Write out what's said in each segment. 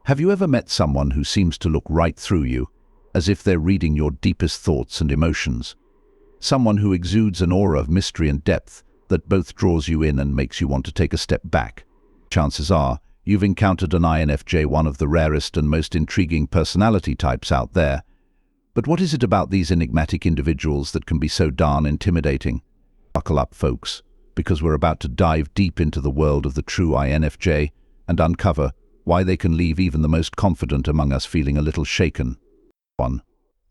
Have you ever met someone who seems to look right through you, as if they're reading your deepest thoughts and emotions? Someone who exudes an aura of mystery and depth that both draws you in and makes you want to take a step back. Chances are, you've encountered an INFJ, one of the rarest and most intriguing personality types out there. But what is it about these enigmatic individuals that can be so darn intimidating? Buckle up, folks, because we're about to dive deep into the world of the true INFJ and uncover why they can leave even the most confident among us feeling a little shaken. 1.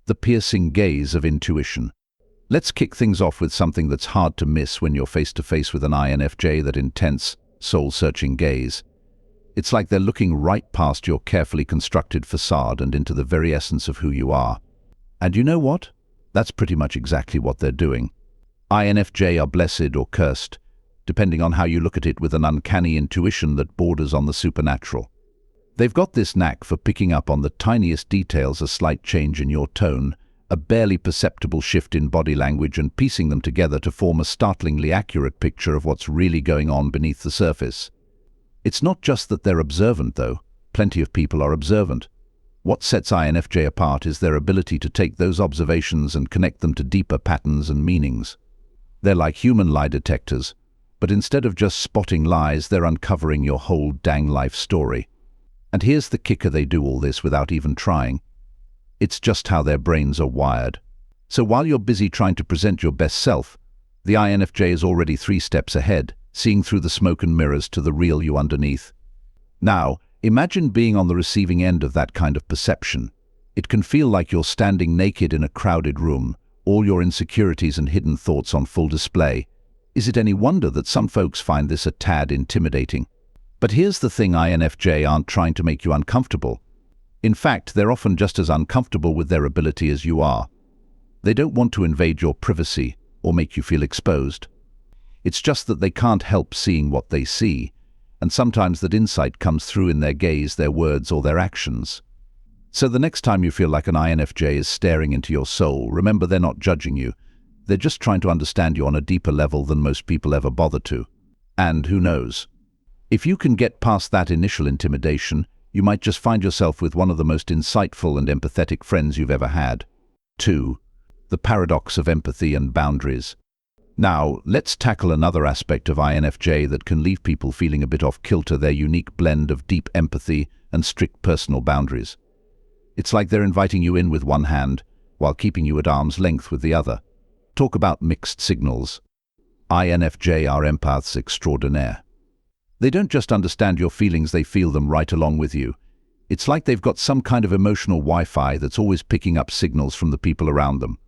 The piercing gaze of intuition. Let's kick things off with something that's hard to miss when you're face to face with an INFJ, that intense, soul-searching gaze. It's like they're looking right past your carefully constructed facade and into the very essence of who you are. And you know what? That's pretty much exactly what they're doing. INFJ are blessed or cursed, depending on how you look at it, with an uncanny intuition that borders on the supernatural. They've got this knack for picking up on the tiniest details, a slight change in your tone, a barely perceptible shift in body language, and piecing them together to form a startlingly accurate picture of what's really going on beneath the surface. It's not just that they're observant, though. Plenty of people are observant. What sets INFJ apart is their ability to take those observations and connect them to deeper patterns and meanings. They're like human lie detectors, but instead of just spotting lies, they're uncovering your whole dang life story. And here's the kicker: they do all this without even trying. It's just how their brains are wired. So while you're busy trying to present your best self, the INFJ is already 3 steps ahead, seeing through the smoke and mirrors to the real you underneath. Now, imagine being on the receiving end of that kind of perception. It can feel like you're standing naked in a crowded room, all your insecurities and hidden thoughts on full display. Is it any wonder that some folks find this a tad intimidating? But here's the thing: INFJ aren't trying to make you uncomfortable. In fact, they're often just as uncomfortable with their ability as you are. They don't want to invade your privacy or make you feel exposed. It's just that they can't help seeing what they see, and sometimes that insight comes through in their gaze, their words, or their actions. So the next time you feel like an INFJ is staring into your soul, remember, they're not judging you. They're just trying to understand you on a deeper level than most people ever bother to. And who knows? If you can get past that initial intimidation, you might just find yourself with one of the most insightful and empathetic friends you've ever had. 2. The paradox of empathy and boundaries. Now, let's tackle another aspect of INFJ that can leave people feeling a bit off kilter: their unique blend of deep empathy and strict personal boundaries. It's like they're inviting you in with one hand, while keeping you at arm's length with the other. Talk about mixed signals. INFJ are empaths extraordinaire. They don't just understand your feelings, they feel them right along with you. It's like they've got some kind of emotional Wi-Fi that's always picking up signals from the people around them.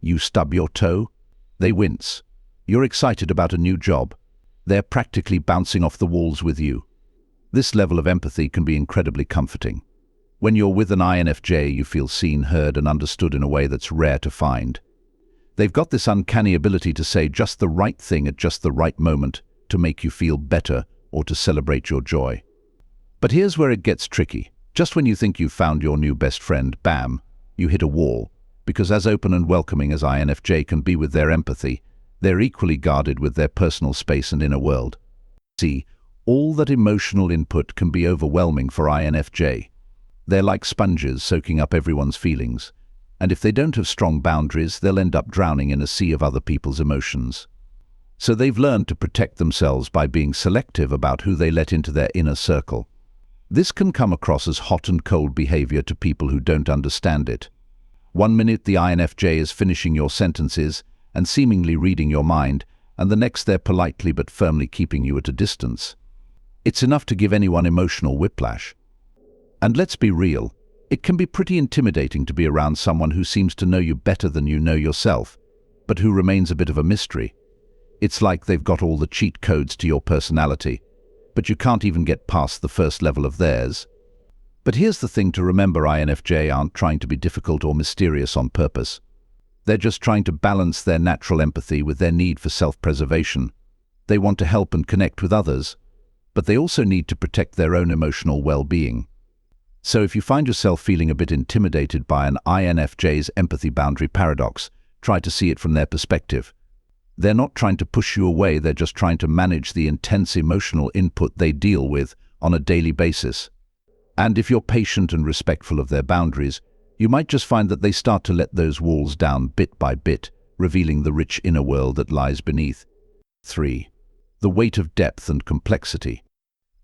You stub your toe, they wince. You're excited about a new job, they're practically bouncing off the walls with you. This level of empathy can be incredibly comforting. When you're with an INFJ, you feel seen, heard, and understood in a way that's rare to find. They've got this uncanny ability to say just the right thing at just the right moment to make you feel better or to celebrate your joy. But here's where it gets tricky. Just when you think you've found your new best friend, bam, you hit a wall. Because as open and welcoming as INFJ can be with their empathy, they're equally guarded with their personal space and inner world. See, all that emotional input can be overwhelming for INFJ. They're like sponges, soaking up everyone's feelings. And if they don't have strong boundaries, they'll end up drowning in a sea of other people's emotions. So they've learned to protect themselves by being selective about who they let into their inner circle. This can come across as hot and cold behavior to people who don't understand it. One minute the INFJ is finishing your sentences and seemingly reading your mind, and the next they're politely but firmly keeping you at a distance. It's enough to give anyone emotional whiplash. And let's be real, it can be pretty intimidating to be around someone who seems to know you better than you know yourself, but who remains a bit of a mystery. It's like they've got all the cheat codes to your personality, but you can't even get past the first level of theirs. But here's the thing to remember: INFJ aren't trying to be difficult or mysterious on purpose. They're just trying to balance their natural empathy with their need for self-preservation. They want to help and connect with others, but they also need to protect their own emotional well-being. So if you find yourself feeling a bit intimidated by an INFJ's empathy boundary paradox, try to see it from their perspective. They're not trying to push you away, they're just trying to manage the intense emotional input they deal with on a daily basis. And if you're patient and respectful of their boundaries, you might just find that they start to let those walls down bit by bit, revealing the rich inner world that lies beneath. 3. The weight of depth and complexity.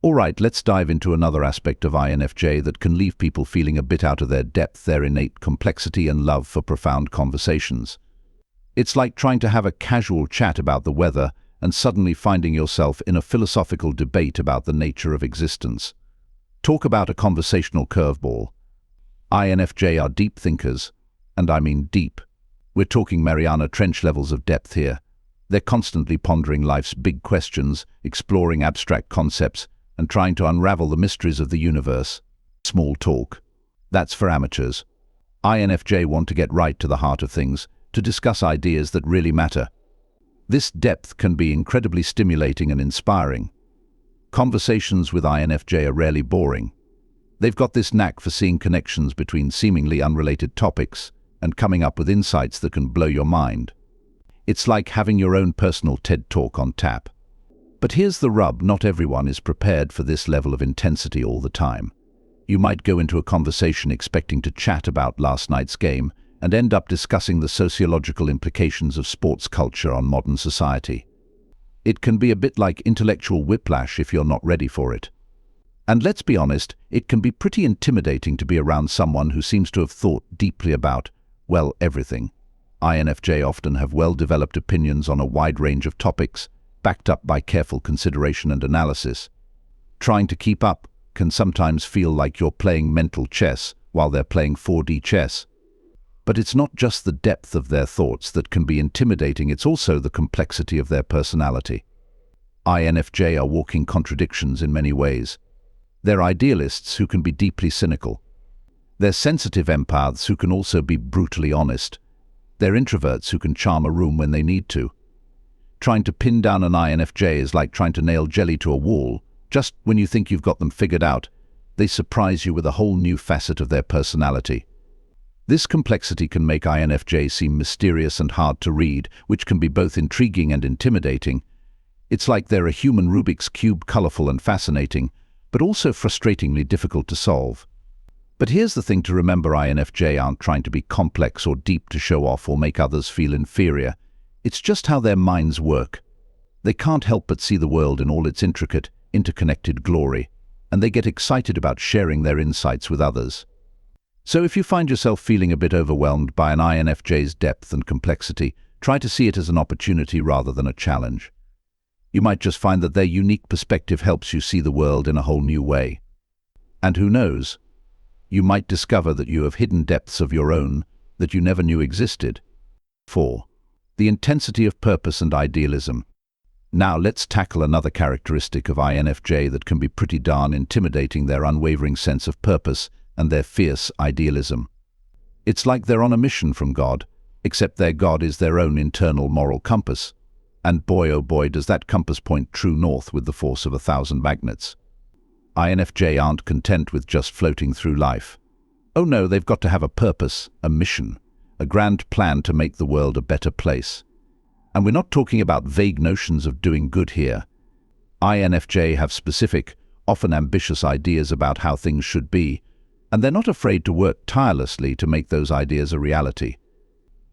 All right, let's dive into another aspect of INFJ that can leave people feeling a bit out of their depth: their innate complexity and love for profound conversations. It's like trying to have a casual chat about the weather and suddenly finding yourself in a philosophical debate about the nature of existence. Talk about a conversational curveball. INFJ are deep thinkers, and I mean deep. We're talking Mariana Trench levels of depth here. They're constantly pondering life's big questions, exploring abstract concepts, and trying to unravel the mysteries of the universe. Small talk. That's for amateurs. INFJ want to get right to the heart of things, to discuss ideas that really matter. This depth can be incredibly stimulating and inspiring. Conversations with INFJ are rarely boring. They've got this knack for seeing connections between seemingly unrelated topics and coming up with insights that can blow your mind. It's like having your own personal TED Talk on tap. But here's the rub: not everyone is prepared for this level of intensity all the time. You might go into a conversation expecting to chat about last night's game and end up discussing the sociological implications of sports culture on modern society. It can be a bit like intellectual whiplash if you're not ready for it. And let's be honest, it can be pretty intimidating to be around someone who seems to have thought deeply about, well, everything. INFJ often have well-developed opinions on a wide range of topics, backed up by careful consideration and analysis. Trying to keep up can sometimes feel like you're playing mental chess while they're playing 4D chess. But it's not just the depth of their thoughts that can be intimidating, it's also the complexity of their personality. INFJ are walking contradictions in many ways. They're idealists who can be deeply cynical. They're sensitive empaths who can also be brutally honest. They're introverts who can charm a room when they need to. Trying to pin down an INFJ is like trying to nail jelly to a wall. Just when you think you've got them figured out, they surprise you with a whole new facet of their personality. This complexity can make INFJ seem mysterious and hard to read, which can be both intriguing and intimidating. It's like they're a human Rubik's Cube, colorful and fascinating, but also frustratingly difficult to solve. But here's the thing to remember: INFJ aren't trying to be complex or deep to show off or make others feel inferior. It's just how their minds work. They can't help but see the world in all its intricate, interconnected glory, and they get excited about sharing their insights with others. So if you find yourself feeling a bit overwhelmed by an INFJ's depth and complexity, try to see it as an opportunity rather than a challenge. You might just find that their unique perspective helps you see the world in a whole new way. And who knows, you might discover that you have hidden depths of your own that you never knew existed. 4. The intensity of purpose and idealism. Now let's tackle another characteristic of INFJ that can be pretty darn intimidating: their unwavering sense of purpose and their fierce idealism. It's like they're on a mission from God, except their God is their own internal moral compass. And boy oh boy, does that compass point true north with the force of 1,000 magnets. INFJ aren't content with just floating through life. Oh no, they've got to have a purpose, a mission, a grand plan to make the world a better place. And we're not talking about vague notions of doing good here. INFJ have specific, often ambitious ideas about how things should be, and they're not afraid to work tirelessly to make those ideas a reality.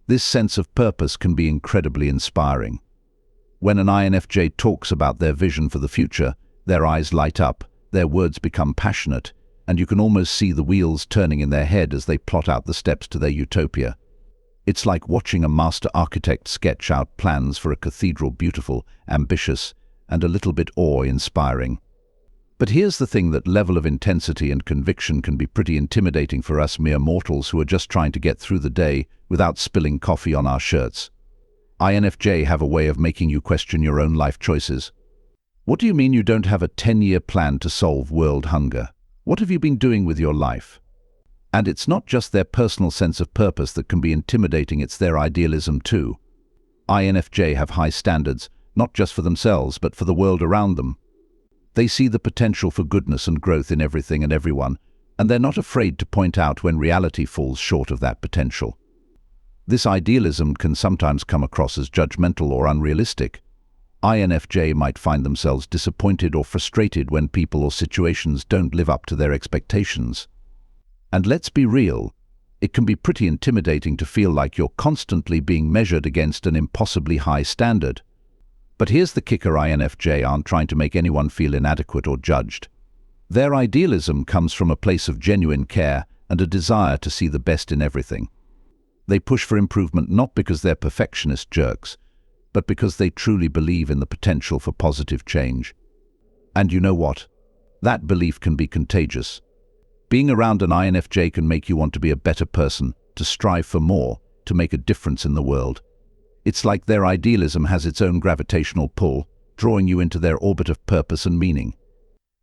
This sense of purpose can be incredibly inspiring. When an INFJ talks about their vision for the future, their eyes light up, their words become passionate, and you can almost see the wheels turning in their head as they plot out the steps to their utopia. It's like watching a master architect sketch out plans for a cathedral: beautiful, ambitious, and a little bit awe-inspiring. But here's the thing: that level of intensity and conviction can be pretty intimidating for us mere mortals who are just trying to get through the day without spilling coffee on our shirts. INFJ have a way of making you question your own life choices. What do you mean you don't have a 10-year plan to solve world hunger? What have you been doing with your life? And it's not just their personal sense of purpose that can be intimidating, it's their idealism too. INFJ have high standards, not just for themselves, but for the world around them. They see the potential for goodness and growth in everything and everyone, and they're not afraid to point out when reality falls short of that potential. This idealism can sometimes come across as judgmental or unrealistic. INFJ might find themselves disappointed or frustrated when people or situations don't live up to their expectations. And let's be real, it can be pretty intimidating to feel like you're constantly being measured against an impossibly high standard. But here's the kicker: INFJ aren't trying to make anyone feel inadequate or judged. Their idealism comes from a place of genuine care and a desire to see the best in everything. They push for improvement not because they're perfectionist jerks, but because they truly believe in the potential for positive change. And you know what? That belief can be contagious. Being around an INFJ can make you want to be a better person, to strive for more, to make a difference in the world. It's like their idealism has its own gravitational pull, drawing you into their orbit of purpose and meaning.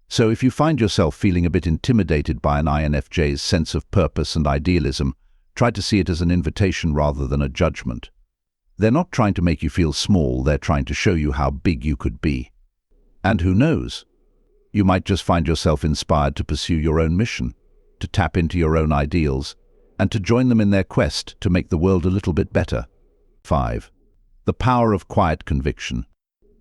So if you find yourself feeling a bit intimidated by an INFJ's sense of purpose and idealism, try to see it as an invitation rather than a judgment. They're not trying to make you feel small, they're trying to show you how big you could be. And who knows? You might just find yourself inspired to pursue your own mission, to tap into your own ideals, and to join them in their quest to make the world a little bit better. 5. The power of quiet conviction.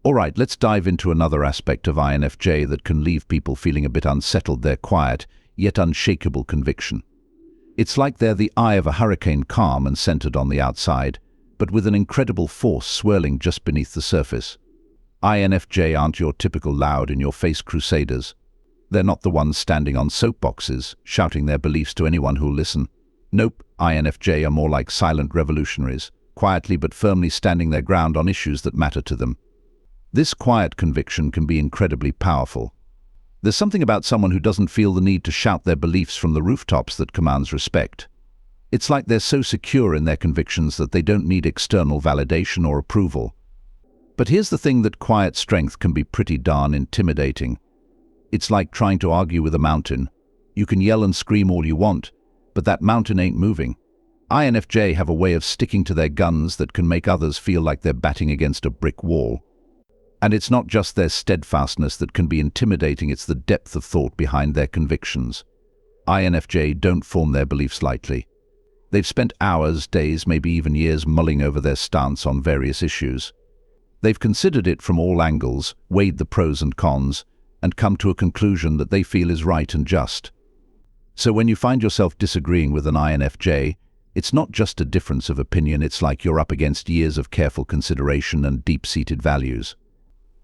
Alright, let's dive into another aspect of INFJ that can leave people feeling a bit unsettled: their quiet, yet unshakable conviction. It's like they're the eye of a hurricane, calm and centered on the outside, but with an incredible force swirling just beneath the surface. INFJ aren't your typical loud-in-your-face crusaders. They're not the ones standing on soapboxes, shouting their beliefs to anyone who'll listen. Nope, INFJ are more like silent revolutionaries, quietly but firmly standing their ground on issues that matter to them. This quiet conviction can be incredibly powerful. There's something about someone who doesn't feel the need to shout their beliefs from the rooftops that commands respect. It's like they're so secure in their convictions that they don't need external validation or approval. But here's the thing: that quiet strength can be pretty darn intimidating. It's like trying to argue with a mountain. You can yell and scream all you want, but that mountain ain't moving. INFJ have a way of sticking to their guns that can make others feel like they're batting against a brick wall. And it's not just their steadfastness that can be intimidating, it's the depth of thought behind their convictions. INFJ don't form their beliefs lightly. They've spent hours, days, maybe even years mulling over their stance on various issues. They've considered it from all angles, weighed the pros and cons, and come to a conclusion that they feel is right and just. So when you find yourself disagreeing with an INFJ, it's not just a difference of opinion, it's like you're up against years of careful consideration and deep-seated values.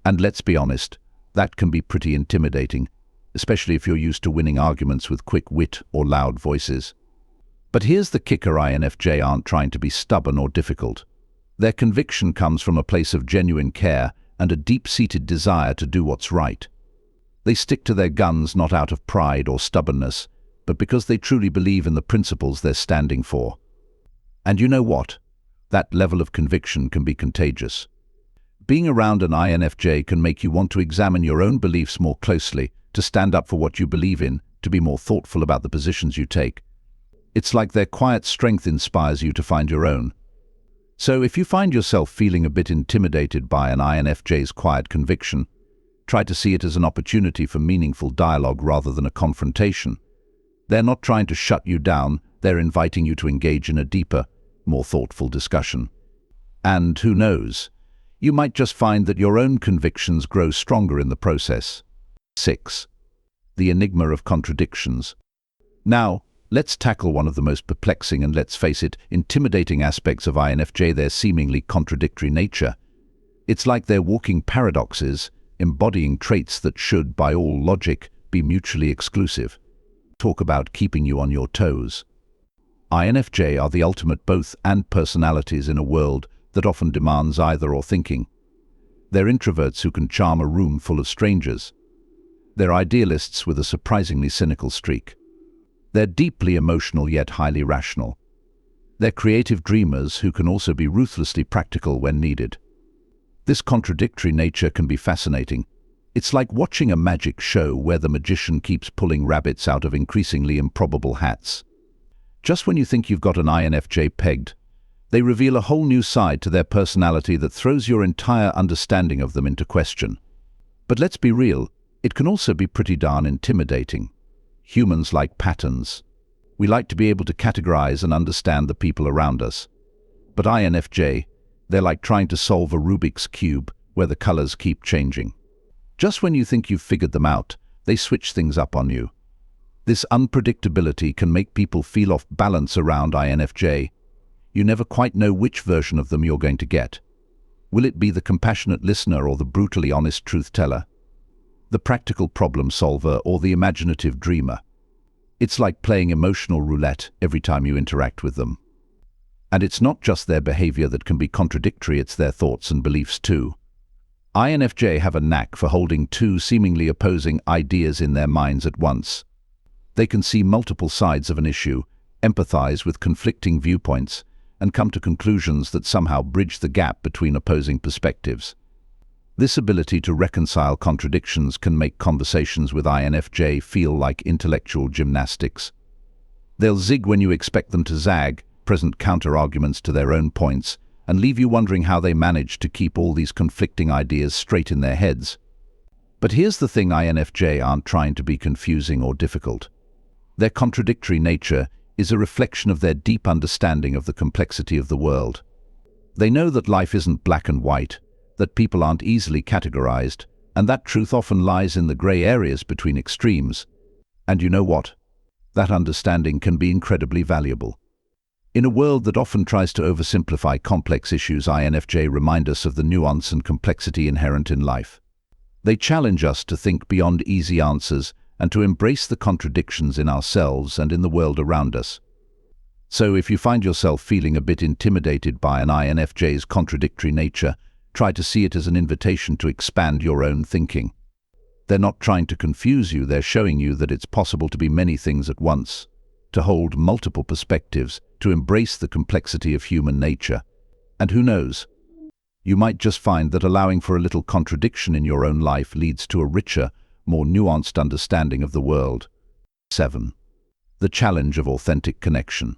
And let's be honest, that can be pretty intimidating, especially if you're used to winning arguments with quick wit or loud voices. But here's the kicker: INFJ aren't trying to be stubborn or difficult. Their conviction comes from a place of genuine care and a deep-seated desire to do what's right. They stick to their guns not out of pride or stubbornness, but because they truly believe in the principles they're standing for. And you know what? That level of conviction can be contagious. Being around an INFJ can make you want to examine your own beliefs more closely, to stand up for what you believe in, to be more thoughtful about the positions you take. It's like their quiet strength inspires you to find your own. So if you find yourself feeling a bit intimidated by an INFJ's quiet conviction, try to see it as an opportunity for meaningful dialogue rather than a confrontation. They're not trying to shut you down, they're inviting you to engage in a deeper, more thoughtful discussion. And who knows, you might just find that your own convictions grow stronger in the process. 6. The enigma of contradictions. Now, let's tackle one of the most perplexing and, let's face it, intimidating aspects of INFJ: their seemingly contradictory nature. It's like they're walking paradoxes, embodying traits that should, by all logic, be mutually exclusive. Talk about keeping you on your toes. INFJ are the ultimate both-and personalities in a world that often demands either-or thinking. They're introverts who can charm a room full of strangers. They're idealists with a surprisingly cynical streak. They're deeply emotional yet highly rational. They're creative dreamers who can also be ruthlessly practical when needed. This contradictory nature can be fascinating. It's like watching a magic show where the magician keeps pulling rabbits out of increasingly improbable hats. Just when you think you've got an INFJ pegged, they reveal a whole new side to their personality that throws your entire understanding of them into question. But let's be real, it can also be pretty darn intimidating. Humans like patterns. We like to be able to categorize and understand the people around us. But INFJ, they're like trying to solve a Rubik's Cube, where the colors keep changing. Just when you think you've figured them out, they switch things up on you. This unpredictability can make people feel off balance around INFJ. You never quite know which version of them you're going to get. Will it be the compassionate listener or the brutally honest truth teller? The practical problem solver or the imaginative dreamer? It's like playing emotional roulette every time you interact with them. And it's not just their behavior that can be contradictory, it's their thoughts and beliefs too. INFJ have a knack for holding two seemingly opposing ideas in their minds at once. They can see multiple sides of an issue, empathize with conflicting viewpoints, and come to conclusions that somehow bridge the gap between opposing perspectives. This ability to reconcile contradictions can make conversations with INFJ feel like intellectual gymnastics. They'll zig when you expect them to zag, present counter-arguments to their own points, and leave you wondering how they manage to keep all these conflicting ideas straight in their heads. But here's the thing: INFJ aren't trying to be confusing or difficult. Their contradictory nature is a reflection of their deep understanding of the complexity of the world. They know that life isn't black and white, that people aren't easily categorized, and that truth often lies in the gray areas between extremes. And you know what? That understanding can be incredibly valuable. In a world that often tries to oversimplify complex issues, INFJ remind us of the nuance and complexity inherent in life. They challenge us to think beyond easy answers and to embrace the contradictions in ourselves and in the world around us. So if you find yourself feeling a bit intimidated by an INFJ's contradictory nature, try to see it as an invitation to expand your own thinking. They're not trying to confuse you, they're showing you that it's possible to be many things at once, to hold multiple perspectives, to embrace the complexity of human nature. And who knows? You might just find that allowing for a little contradiction in your own life leads to a richer, more nuanced understanding of the world. 7. The challenge of authentic connection.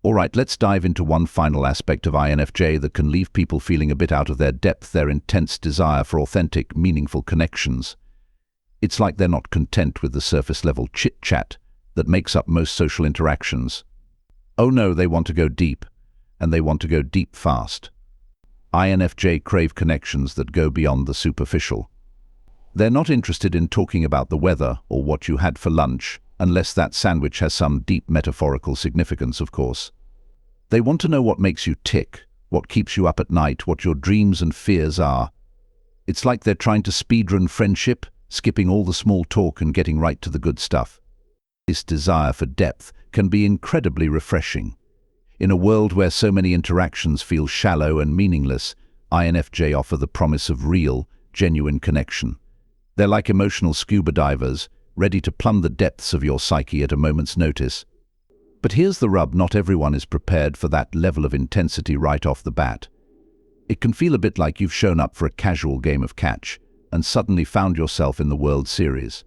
All right, let's dive into one final aspect of INFJ that can leave people feeling a bit out of their depth: their intense desire for authentic, meaningful connections. It's like they're not content with the surface-level chit-chat that makes up most social interactions. Oh no, they want to go deep, and they want to go deep fast. INFJ crave connections that go beyond the superficial. They're not interested in talking about the weather or what you had for lunch, unless that sandwich has some deep metaphorical significance, of course. They want to know what makes you tick, what keeps you up at night, what your dreams and fears are. It's like they're trying to speedrun friendship, skipping all the small talk and getting right to the good stuff. This desire for depth can be incredibly refreshing. In a world where so many interactions feel shallow and meaningless, INFJ offer the promise of real, genuine connection. They're like emotional scuba divers, ready to plumb the depths of your psyche at a moment's notice. But here's the rub: not everyone is prepared for that level of intensity right off the bat. It can feel a bit like you've shown up for a casual game of catch and suddenly found yourself in the World Series.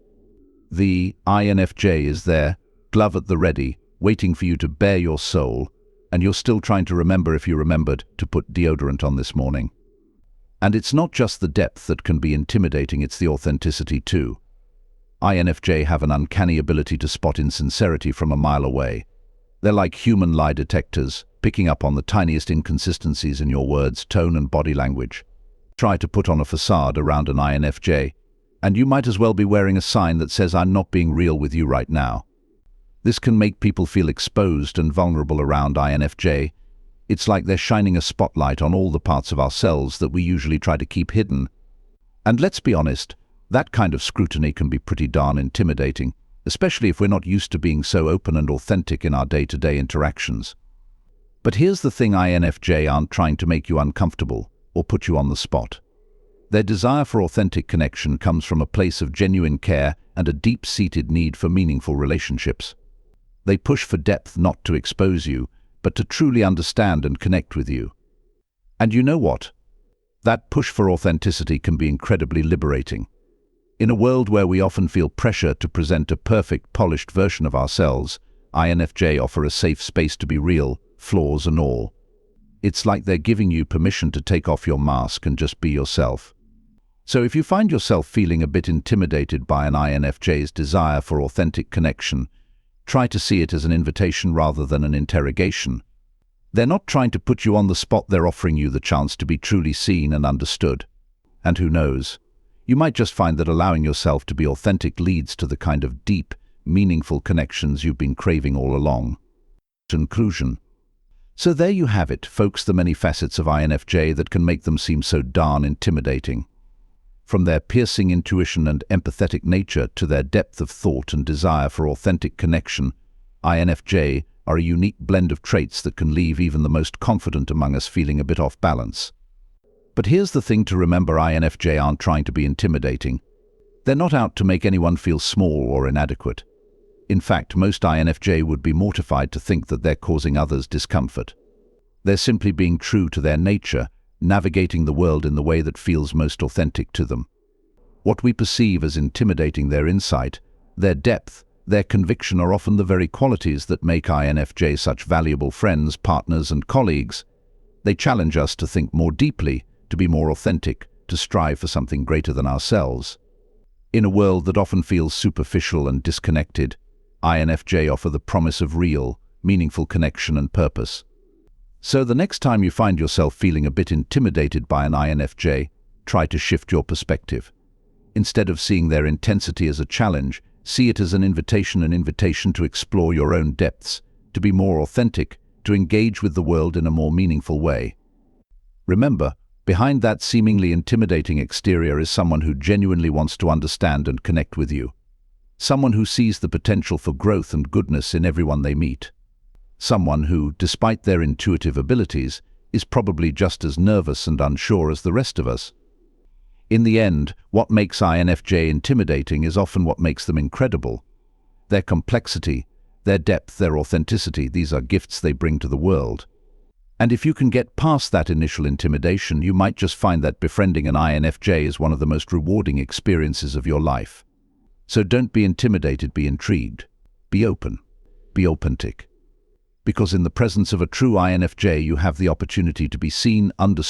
The INFJ is there, glove at the ready, waiting for you to bare your soul, and you're still trying to remember if you remembered to put deodorant on this morning. And it's not just the depth that can be intimidating, it's the authenticity too. INFJ have an uncanny ability to spot insincerity from a mile away. They're like human lie detectors, picking up on the tiniest inconsistencies in your words, tone and body language. Try to put on a facade around an INFJ, and you might as well be wearing a sign that says, "I'm not being real with you right now." This can make people feel exposed and vulnerable around INFJ. It's like they're shining a spotlight on all the parts of ourselves that we usually try to keep hidden. And let's be honest, that kind of scrutiny can be pretty darn intimidating, especially if we're not used to being so open and authentic in our day-to-day interactions. But here's the thing: INFJ aren't trying to make you uncomfortable or put you on the spot. Their desire for authentic connection comes from a place of genuine care and a deep-seated need for meaningful relationships. They push for depth not to expose you, but to truly understand and connect with you. And you know what? That push for authenticity can be incredibly liberating. In a world where we often feel pressure to present a perfect, polished version of ourselves, INFJ offer a safe space to be real, flaws and all. It's like they're giving you permission to take off your mask and just be yourself. So if you find yourself feeling a bit intimidated by an INFJ's desire for authentic connection, try to see it as an invitation rather than an interrogation. They're not trying to put you on the spot, they're offering you the chance to be truly seen and understood. And who knows, you might just find that allowing yourself to be authentic leads to the kind of deep, meaningful connections you've been craving all along. Conclusion. So there you have it, folks, the many facets of INFJ that can make them seem so darn intimidating. From their piercing intuition and empathetic nature to their depth of thought and desire for authentic connection, INFJ are a unique blend of traits that can leave even the most confident among us feeling a bit off balance. But here's the thing to remember: INFJ aren't trying to be intimidating. They're not out to make anyone feel small or inadequate. In fact, most INFJ would be mortified to think that they're causing others discomfort. They're simply being true to their nature, navigating the world in the way that feels most authentic to them. What we perceive as intimidating, their insight, their depth, their conviction, are often the very qualities that make INFJ such valuable friends, partners, and colleagues. They challenge us to think more deeply, to be more authentic, to strive for something greater than ourselves. In a world that often feels superficial and disconnected, INFJ offer the promise of real, meaningful connection and purpose. So the next time you find yourself feeling a bit intimidated by an INFJ, try to shift your perspective. Instead of seeing their intensity as a challenge, see it as an invitation to explore your own depths, to be more authentic, to engage with the world in a more meaningful way. Remember, behind that seemingly intimidating exterior is someone who genuinely wants to understand and connect with you. Someone who sees the potential for growth and goodness in everyone they meet. Someone who, despite their intuitive abilities, is probably just as nervous and unsure as the rest of us. In the end, what makes INFJ intimidating is often what makes them incredible. Their complexity, their depth, their authenticity, these are gifts they bring to the world. And if you can get past that initial intimidation, you might just find that befriending an INFJ is one of the most rewarding experiences of your life. So don't be intimidated, be intrigued. Be open. Be authentic. Because in the presence of a true INFJ, you have the opportunity to be seen, understood,